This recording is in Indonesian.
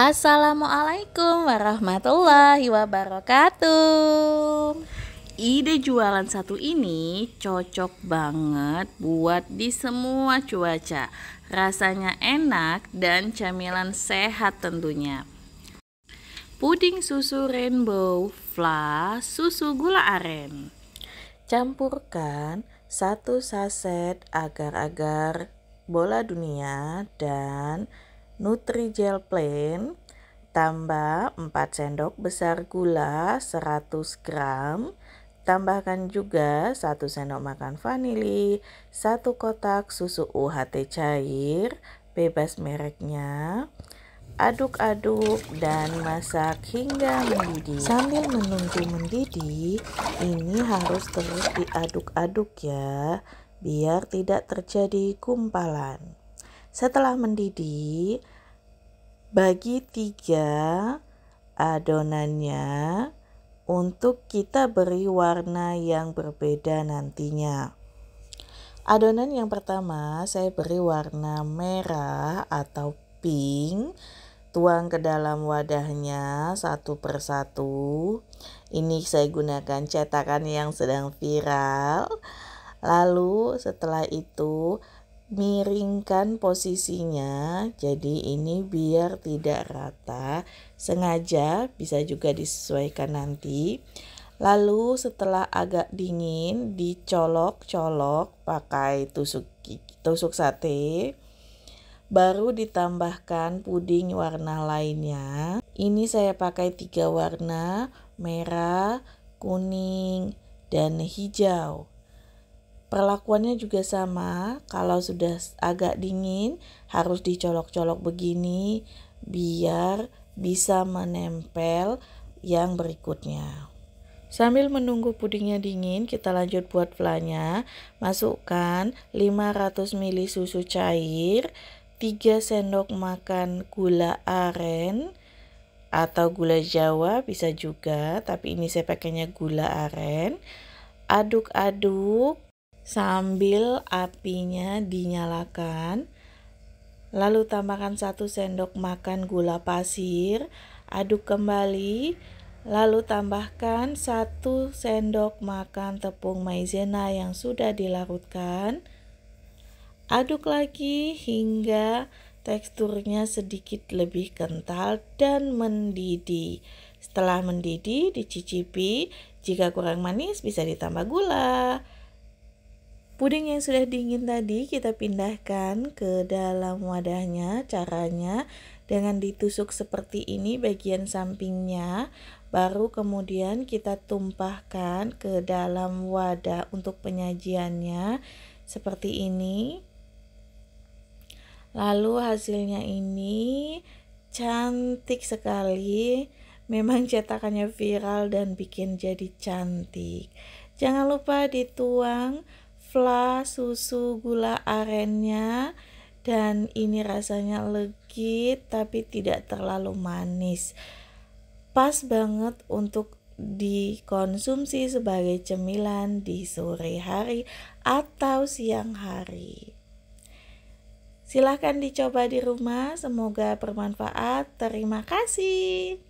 Assalamualaikum warahmatullahi wabarakatuh. Ide jualan satu ini cocok banget buat di semua cuaca. Rasanya enak dan camilan sehat tentunya. Puding susu rainbow, fla, susu gula aren. Campurkan 1 saset agar-agar bola dunia dan Nutrijel plain, tambah 4 sendok besar gula 100 gram, tambahkan juga 1 sendok makan vanili, 1 kotak susu UHT cair, bebas mereknya. Aduk-aduk dan masak hingga mendidih. Sambil menunggu mendidih, ini harus terus diaduk-aduk ya, biar tidak terjadi gumpalan. Setelah mendidih, bagi 3 adonannya untuk kita beri warna yang berbeda nantinya. Adonan yang pertama saya beri warna merah atau pink. Tuang ke dalam wadahnya 1 per 1. Ini saya gunakan cetakan yang sedang viral. Lalu setelah itu miringkan posisinya, jadi ini biar tidak rata, sengaja, bisa juga disesuaikan nanti. Lalu setelah agak dingin dicolok-colok pakai tusuk sate, baru ditambahkan puding warna lainnya. Ini saya pakai 3 warna, merah, kuning, dan hijau. Perlakuannya juga sama, kalau sudah agak dingin harus dicolok-colok begini biar bisa menempel yang berikutnya. Sambil menunggu pudingnya dingin, kita lanjut buat flanya. Masukkan 500 ml susu cair, 3 sendok makan gula aren atau gula Jawa bisa juga, tapi ini saya pakainya gula aren. Aduk-aduk sambil apinya dinyalakan. Lalu tambahkan 1 sendok makan gula pasir, aduk kembali. Lalu tambahkan 1 sendok makan tepung maizena yang sudah dilarutkan. Aduk lagi hingga teksturnya sedikit lebih kental dan mendidih. Setelah mendidih dicicipi, jika kurang manis bisa ditambah gula. Puding yang sudah dingin tadi kita pindahkan ke dalam wadahnya. Caranya dengan ditusuk seperti ini bagian sampingnya, baru kemudian kita tumpahkan ke dalam wadah untuk penyajiannya seperti ini. Lalu hasilnya ini cantik sekali. Memang cetakannya viral dan bikin jadi cantik. Jangan lupa dituang fla susu gula arennya, dan ini rasanya legit tapi tidak terlalu manis. Pas banget untuk dikonsumsi sebagai cemilan di sore hari atau siang hari. Silahkan dicoba di rumah, semoga bermanfaat. Terima kasih.